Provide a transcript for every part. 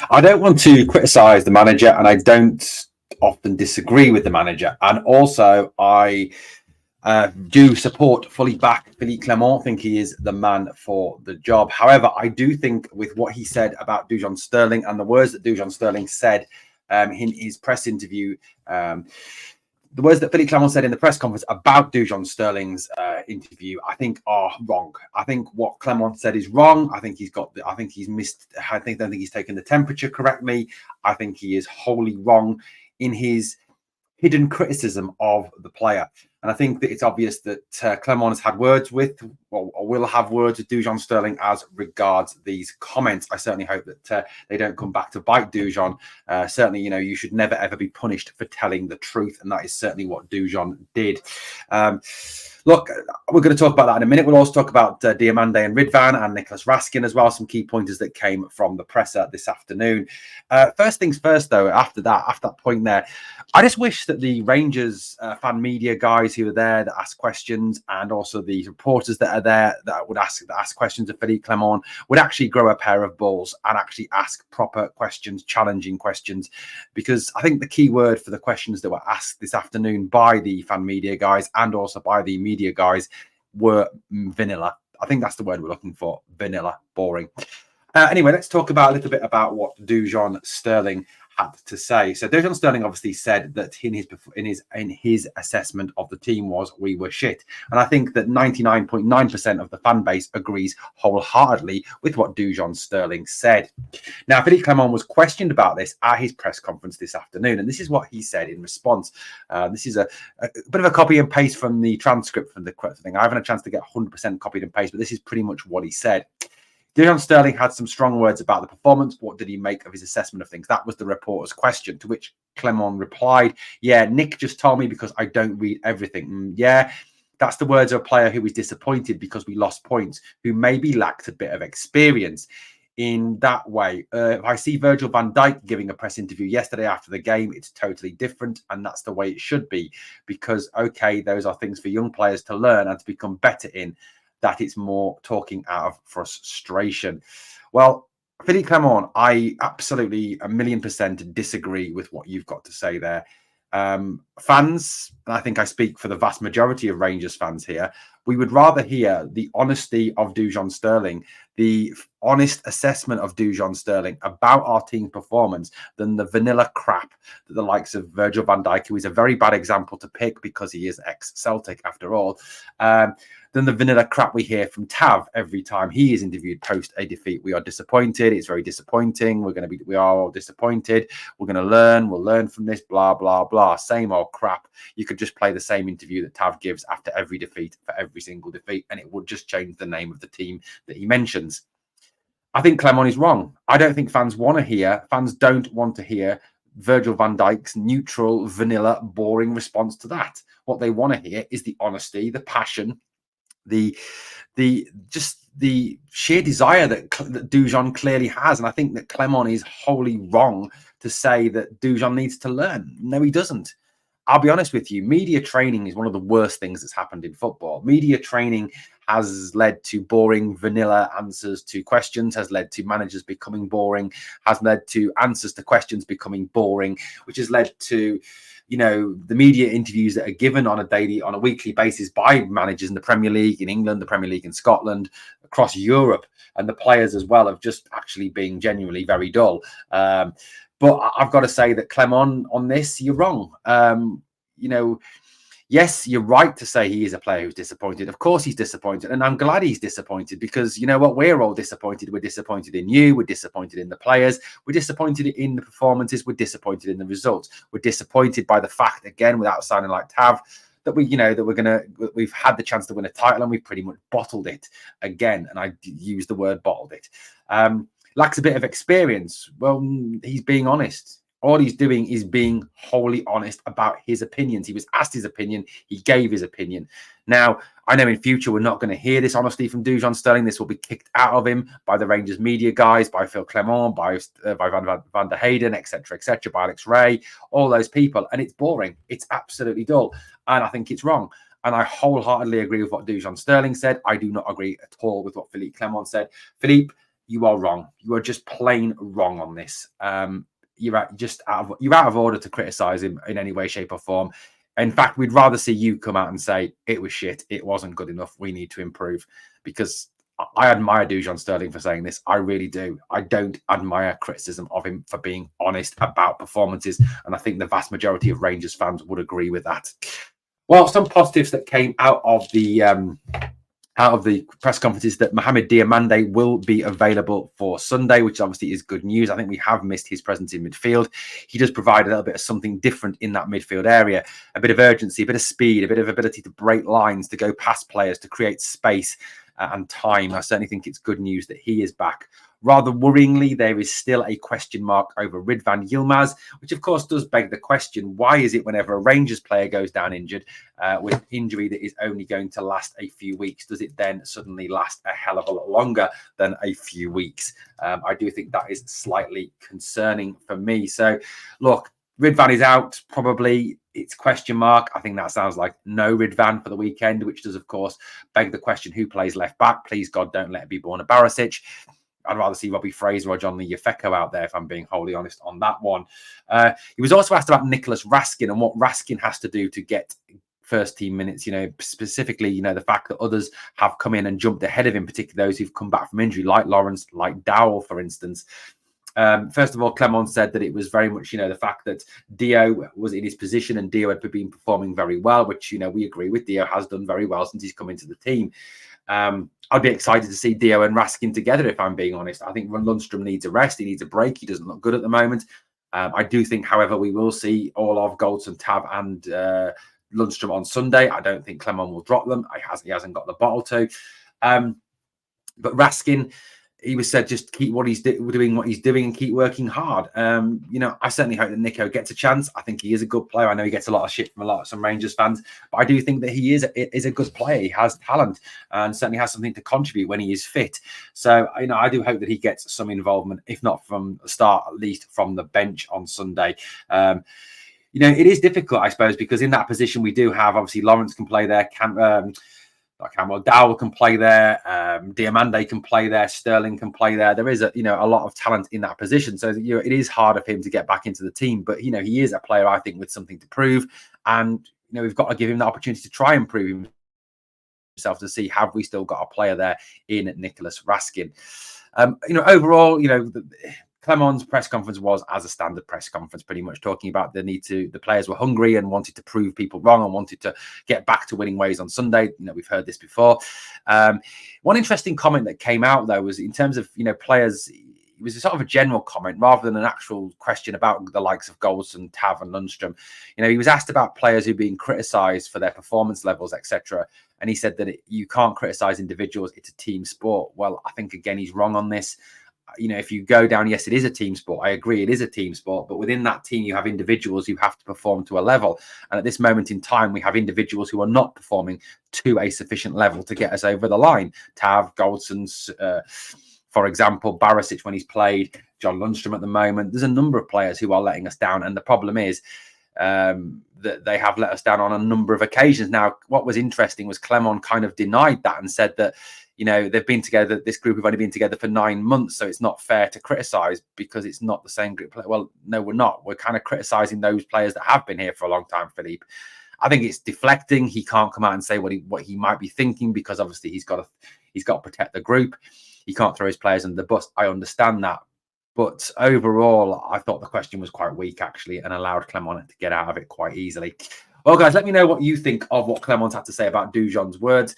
I don't want to criticise the manager, and I don't often disagree with the manager. And also, I do fully back Philippe Clement. I think he is the man for the job. However, I do think with what he said about Dujon Sterling and the words that Dujon Sterling said in his press interview, the words that Philippe Clement said in the press conference about Dujon Sterling's interview, I think are wrong. I think what Clement said is wrong. I think he's missed. I don't think he's taken the temperature correctly. I think he is wholly wrong in his hidden criticism of the player. And I think that it's obvious that Clement has had words with, or will have words with Dujon Sterling as regards these comments. I certainly hope that they don't come back to bite Dujon. Certainly, you should never, ever be punished for telling the truth. And that is certainly what Dujon did. Look, we're going to talk about that in a minute. We'll also talk about Diomande and Ridvan and Nicholas Raskin as well, some key pointers that came from the presser this afternoon. First things first, though, after that point there, I just wish that the Rangers fan media guys who are there that ask questions, and also the reporters that are there that ask questions of Philippe Clement, would actually grow a pair of balls and actually ask proper questions, challenging questions, because I think the key word for the questions that were asked this afternoon by the fan media guys and also by the media guys were vanilla. I think that's the word we're looking for. Vanilla, boring. Anyway, let's talk about a little bit about what Dujon Sterling had to say. So Dujon Sterling obviously said that in his assessment of the team was we were shit, and I think that 99.9% of the fan base agrees wholeheartedly with what Dujon Sterling said. Now, Philippe Clement was questioned about this at his press conference this afternoon, and this is what he said in response. This is a bit of a copy and paste from the transcript from the thing. I haven't had a chance to get 100% copied and paste, but this is pretty much what he said. Dujon Sterling had some strong words about the performance. What did he make of his assessment of things? That was the reporter's question, to which Clement replied, yeah, Nick just told me because I don't read everything. Yeah, that's the words of a player who was disappointed because we lost points, who maybe lacked a bit of experience. In that way, if I see Virgil van Dijk giving a press interview yesterday after the game, it's totally different, and that's the way it should be, because, okay, those are things for young players to learn and to become better in. That it's more talking out of frustration. Well, Philippe Clement, I absolutely 1,000,000% disagree with what you've got to say there. Fans, and I think I speak for the vast majority of Rangers fans here, we would rather hear the honesty of Dujon Sterling, the honest assessment of Dujon Sterling about our team's performance, than the vanilla crap that the likes of Virgil van Dijk, who is a very bad example to pick because he is ex-Celtic after all, than the vanilla crap we hear from Tav every time he is interviewed post a defeat. We are disappointed. It's very disappointing. We are all disappointed. We're going to learn. We'll learn from this, blah, blah, blah. Same old crap. You could just play the same interview that Tav gives after every defeat for every single defeat, and it would just change the name of the team that he mentions. I think Clement is wrong. I don't think fans don't want to hear Virgil van Dijk's neutral, vanilla, boring response to that. What they want to hear is the honesty, the passion, the sheer desire that Dujon clearly has. And I think that Clement is wholly wrong to say that Dujon needs to learn. No, he doesn't. I'll be honest with you, media training is one of the worst things that's happened in football. Media training has led to boring, vanilla answers to questions, has led to managers becoming boring, has led to answers to questions becoming boring, which has led to, the media interviews that are given on a weekly basis by managers in the Premier League, in England, the Premier League in Scotland, across Europe, and the players as well, of just actually being genuinely very dull. But I've got to say that Clement, on this, you're wrong. Yes, you're right to say he is a player who's disappointed. Of course he's disappointed. And I'm glad he's disappointed, because you know what? We're all disappointed. We're disappointed in you. We're disappointed in the players. We're disappointed in the performances. We're disappointed in the results. We're disappointed by the fact, again, without sounding like Tav, that we've had the chance to win a title and we've pretty much bottled it again. And I use the word bottled it. Lacks a bit of experience. Well, he's being honest. All he's doing is being wholly honest about his opinions. He was asked his opinion. He gave his opinion. Now, I know in future we're not going to hear this honesty from Dujon Sterling. This will be kicked out of him by the Rangers media guys, by Phil Clement, by Van der Hayden, etc., by Alex Ray, all those people. And it's boring. It's absolutely dull. And I think it's wrong. And I wholeheartedly agree with what Dujon Sterling said. I do not agree at all with what Philippe Clement said. Philippe, you are wrong. You are just plain wrong on this. You're out of order to criticise him in any way, shape, or form. In fact, we'd rather see you come out and say it was shit, it wasn't good enough, we need to improve. Because I admire Dujon Sterling for saying this. I really do. I don't admire criticism of him for being honest about performances, and I think the vast majority of Rangers fans would agree with that. Well, some positives that came out of the press conferences that Mohamed Diomande will be available for Sunday, which obviously is good news. I think we have missed his presence in midfield. He does provide a little bit of something different in that midfield area, a bit of urgency, a bit of speed, a bit of ability to break lines, to go past players, to create space and time. I certainly think it's good news that he is back. Rather worryingly, there is still a question mark over Ridvan Yilmaz, which of course does beg the question, why is it whenever a Rangers player goes down injured with injury that is only going to last a few weeks, does it then suddenly last a hell of a lot longer than a few weeks? I do think that is slightly concerning for me. So look, Ridvan is out, probably. It's question mark. I think that sounds like no Ridvan for the weekend, which does, of course, beg the question, who plays left back? Please, God, don't let it be Borna Barisic. I'd rather see Robbie Fraser or John Lee Yefeko out there, if I'm being wholly honest on that one. He was also asked about Nicholas Raskin and what Raskin has to do to get first team minutes, specifically, the fact that others have come in and jumped ahead of him, particularly those who've come back from injury, like Lawrence, like Dowell, for instance. First of all, Clement said that it was very much, the fact that Dio was in his position and Dio had been performing very well, which, we agree with. Dio has done very well since he's come into the team. I'd be excited to see Dio and Raskin together, if I'm being honest. I think Lundstrom needs a rest. He needs a break. He doesn't look good at the moment. I do think, however, we will see all of Goldson, Tav and Lundstrom on Sunday. I don't think Clement will drop them. He hasn't got the bottle to. But Raskin, he was said just keep doing what he's doing and keep working hard. I certainly hope that Nico gets a chance. I think he is a good player. I know he gets a lot of shit from some Rangers fans, but I do think that he is a good player. He has talent and certainly has something to contribute when he is fit. So, I do hope that he gets some involvement, if not from the start, at least from the bench on Sunday. It is difficult, I suppose, because in that position we do have, obviously, Lawrence can play there, Dowell can play there, Diomande can play there, Sterling can play there. There is a lot of talent in that position, so it is hard of him to get back into the team. But he is a player, I think, with something to prove, and we've got to give him the opportunity to try and prove himself to see have we still got a player there in Nicholas Raskin. Overall, Clement's press conference was as a standard press conference, pretty much talking about the players were hungry and wanted to prove people wrong and wanted to get back to winning ways on Sunday. We've heard this before. One interesting comment that came out, though, was in terms of, players, it was a sort of a general comment rather than an actual question about the likes of Goldson, Tav and Lundstrom. He was asked about players who are being criticised for their performance levels, etc. And he said that you can't criticise individuals. It's a team sport. Well, I think, again, he's wrong on this. If you go down, yes, it is a team sport. I agree, it is a team sport. But within that team, you have individuals who have to perform to a level. And at this moment in time, we have individuals who are not performing to a sufficient level to get us over the line. Tav, Goldson's, for example, Barisic when he's played, John Lundstrom at the moment. There's a number of players who are letting us down. And the problem is that they have let us down on a number of occasions. Now, what was interesting was Clement kind of denied that and said that, they've been together, this group have only been together for 9 months, so it's not fair to criticise because it's not the same group. Well, no, we're not. We're kind of criticising those players that have been here for a long time, Philippe. I think it's deflecting. He can't come out and say what he might be thinking because obviously he's got to protect the group. He can't throw his players under the bus. I understand that. But overall, I thought the question was quite weak, actually, and allowed Clement to get out of it quite easily. Well, guys, let me know what you think of what Clement had to say about Dujon's words.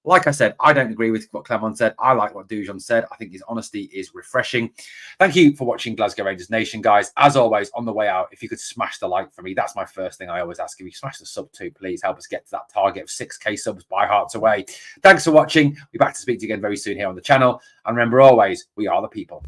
Like I said, I don't agree with what Clement said. I like what Dujon said. I think his honesty is refreshing. Thank you for watching Glasgow Rangers Nation, guys. As always, on the way out, if you could smash the like for me, that's my first thing I always ask. If you smash the sub too, please help us get to that target of 6K subs by Hearts Away. Thanks for watching. We'll be back to speak to you again very soon here on the channel. And remember always, we are the people.